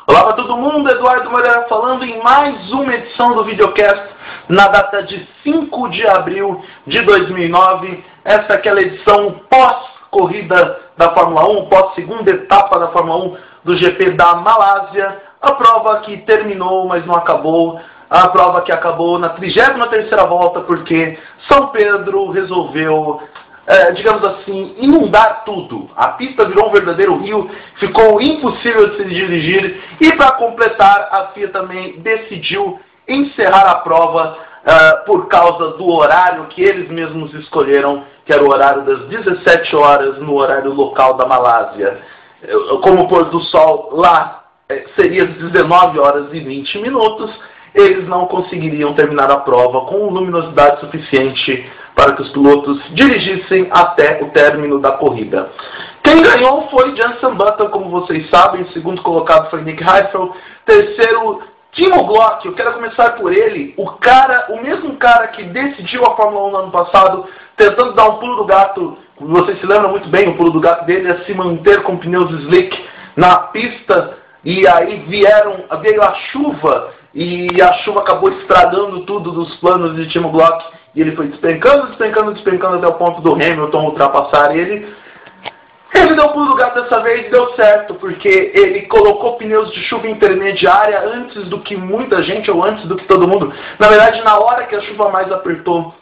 Olá para todo mundo, Eduardo Moreira falando em mais uma edição do Videocast na data de 5 de abril de 2009. Essa é aquela edição pós-corrida da Fórmula 1, pós-segunda etapa da Fórmula 1 do GP da Malásia. A prova que terminou, mas não acabou. A prova que acabou na 33ª volta porque São Pedro resolveu, digamos assim, inundar tudo. A pista virou um verdadeiro rio, ficou impossível de se dirigir e, para completar, a FIA também decidiu encerrar a prova por causa do horário que eles mesmos escolheram, que era o horário das 17 horas no horário local da Malásia. Como o pôr do sol lá seria às 19 horas e 20 minutos, eles não conseguiriam terminar a prova com luminosidade suficiente para que os pilotos dirigissem até o término da corrida. Quem ganhou foi Jenson Button, como vocês sabem. O segundo colocado foi Nick Heidfeld. Terceiro, Timo Glock. Eu quero começar por ele. O mesmo cara que decidiu a Fórmula 1 no ano passado, tentando dar um pulo do gato. Vocês se lembram muito bem, o pulo do gato dele é se manter com pneus slick na pista. E aí veio a chuva, e a chuva acabou estragando tudo dos planos de Timo Glock. E ele foi despencando até o ponto do Hamilton ultrapassar ele. Ele deu pulo do gato dessa vez e deu certo, porque ele colocou pneus de chuva intermediária antes do que muita gente, ou antes do que todo mundo. Na verdade, na hora que a chuva mais apertou,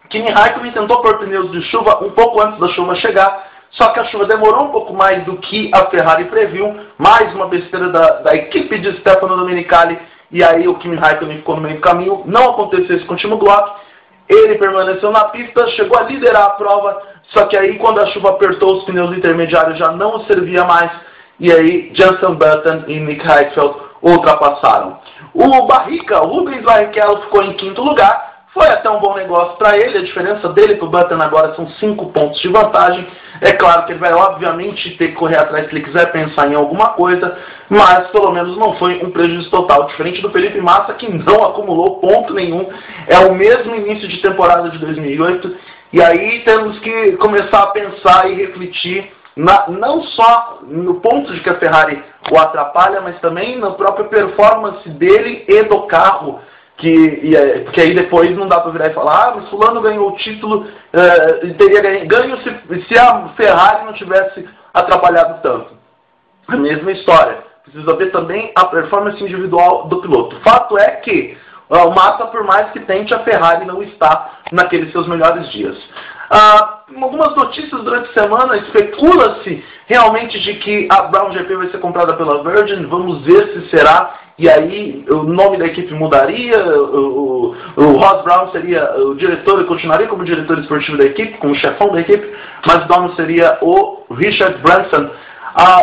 Kimi Raikkonen tentou pôr pneus de chuva um pouco antes da chuva chegar, só que a chuva demorou um pouco mais do que a Ferrari previu. Mais uma besteira da equipe de Stefano Domenicali, e aí o Kimi Raikkonen ficou no meio do caminho. Não aconteceu isso com o Timo Glock. Ele permaneceu na pista, chegou a liderar a prova, só que aí quando a chuva apertou, os pneus intermediários já não servia mais, e aí Jenson Button e Nick Heidfeld ultrapassaram. O Rubens Barrichello ficou em quinto lugar. Foi até um bom negócio para ele. A diferença dele para o Button agora são 5 pontos de vantagem. É claro que ele vai obviamente ter que correr atrás se ele quiser pensar em alguma coisa, mas pelo menos não foi um prejuízo total, diferente do Felipe Massa, que não acumulou ponto nenhum. É o mesmo início de temporada de 2008, e aí temos que começar a pensar e refletir não só no ponto de que a Ferrari o atrapalha, mas também na própria performance dele e do carro. Porque aí depois não dá para virar e falar, mas fulano ganhou o título, teria ganho se a Ferrari não tivesse atrapalhado tanto. A mesma história. Precisa ver também a performance individual do piloto. Fato é que o Massa, por mais que tente, a Ferrari não está naqueles seus melhores dias. Algumas notícias durante a semana, especula-se realmente de que a Brown GP vai ser comprada pela Virgin. Vamos ver se será. E aí o nome da equipe mudaria, o Ross Brown seria o diretor e continuaria como diretor esportivo da equipe, como chefão da equipe, mas o dono seria o Richard Branson.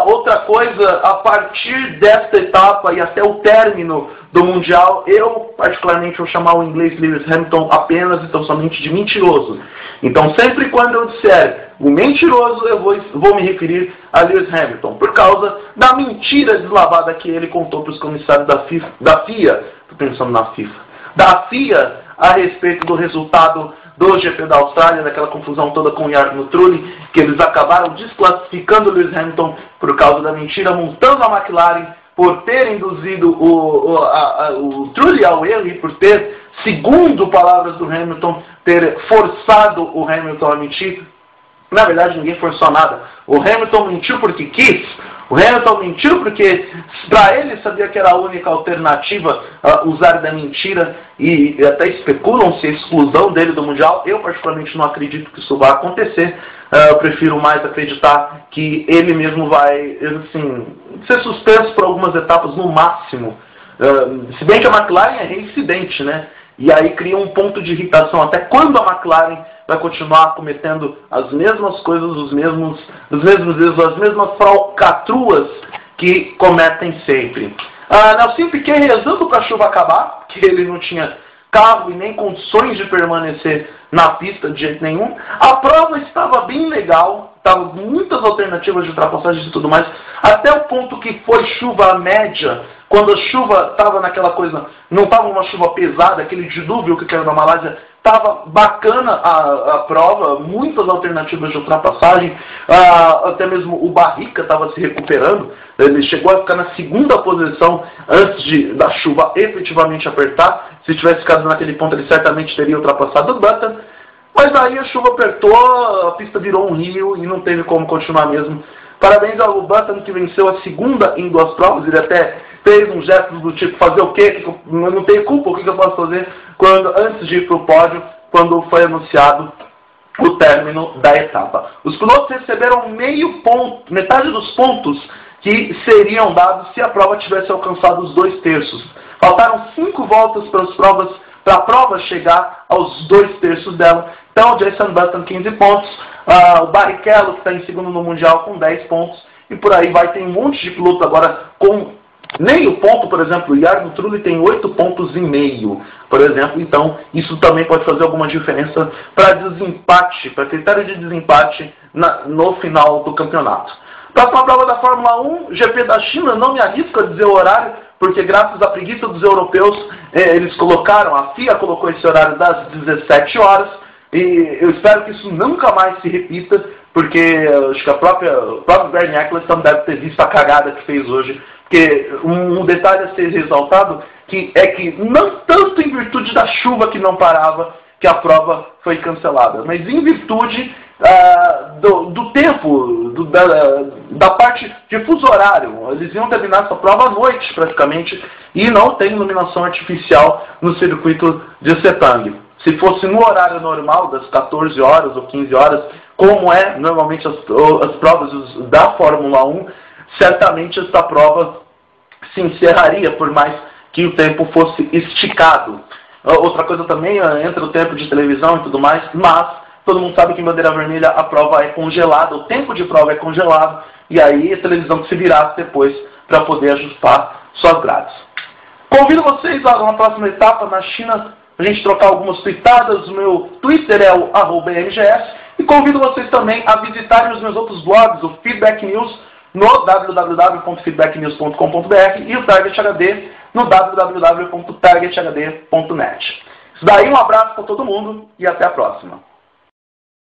Outra coisa, a partir desta etapa e até o término do Mundial, eu particularmente vou chamar o inglês Lewis Hamilton apenas e tão somente de mentiroso. Então sempre quando eu disser o mentiroso, eu vou me referir a Lewis Hamilton, por causa da mentira deslavada que ele contou para os comissários da FIA, estou pensando na FIFA, da FIA a respeito do resultado do GP da Austrália, daquela confusão toda com o Jarno Trulli, que eles acabaram desclassificando o Lewis Hamilton por causa da mentira, multando a McLaren por ter induzido o Trulli ao erro e por ter, segundo palavras do Hamilton, ter forçado o Hamilton a mentir. Na verdade, ninguém forçou nada. O Hamilton mentiu porque quis. O Hamilton mentiu porque, para ele, sabia que era a única alternativa a usar da mentira, e até especulam-se a exclusão dele do Mundial. Eu, particularmente, não acredito que isso vai acontecer. Eu prefiro mais acreditar que ele mesmo vai, assim, ser suspenso por algumas etapas no máximo. Se bem que a McLaren é reincidente, né? E aí cria um ponto de irritação. Até quando a McLaren vai continuar cometendo as mesmas coisas, os mesmos erros, as mesmas falcatruas que cometem sempre. Nelson Piquet rezando para a chuva acabar, que ele não tinha carro e nem condições de permanecer na pista de jeito nenhum. A prova estava bem legal, tava muitas alternativas de ultrapassagens e tudo mais, até o ponto que foi chuva média, quando a chuva estava naquela coisa, não estava uma chuva pesada, aquele dilúvio que caiu na Malásia, estava bacana a prova, muitas alternativas de ultrapassagem, até mesmo o Barrica estava se recuperando, ele chegou a ficar na segunda posição antes da chuva efetivamente apertar. Se tivesse ficado naquele ponto, ele certamente teria ultrapassado o Button, mas aí a chuva apertou, a pista virou um rio e não teve como continuar mesmo. Parabéns ao Button, que venceu a segunda em 2 provas. Ele até fez um gesto do tipo, fazer o quê? Eu não tenho culpa, o que eu posso fazer? Antes de ir para o pódio, quando foi anunciado o término da etapa. Os pilotos receberam meio ponto, metade dos pontos que seriam dados se a prova tivesse alcançado os 2/3. Faltaram 5 voltas para a prova chegar aos 2/3 dela. Então, o Jenson Button, 15 pontos. O Barrichello, que está em segundo no Mundial, com 10 pontos. E por aí vai, tem um monte de piloto agora com meio ponto, por exemplo. O Jarno Trulli tem 8,5 pontos, por exemplo. Então, isso também pode fazer alguma diferença para desempate, para critério de desempate no final do campeonato. Próxima prova da Fórmula 1, GP da China. Não me arrisco a dizer o horário, porque graças à preguiça dos europeus, eles colocaram, a FIA colocou esse horário das 17 horas, e eu espero que isso nunca mais se repita, porque acho que o próprio Bernie Eccleston deve ter visto a cagada que fez hoje, porque um detalhe a ser ressaltado, é que não tanto em virtude da chuva que não parava, que a prova foi cancelada, mas em virtude do tempo, da parte de fuso horário. Eles iam terminar essa prova à noite, praticamente, e não tem iluminação artificial no circuito de Sepang. Se fosse no horário normal, das 14 horas ou 15 horas, como é normalmente as provas da Fórmula 1, certamente essa prova se encerraria, por mais que o tempo fosse esticado. Outra coisa também, entra o tempo de televisão e tudo mais, mas todo mundo sabe que em bandeira vermelha a prova é congelada, o tempo de prova é congelado, e aí a televisão que se virasse depois para poder ajustar suas grades. Convido vocês a uma próxima etapa na China, a gente trocar algumas tweetadas. O meu Twitter é o @mgs, e convido vocês também a visitarem os meus outros blogs, o Feedback News, no www.feedbacknews.com.br e o Target HD no www.targethd.net. Isso daí, um abraço para todo mundo e até a próxima.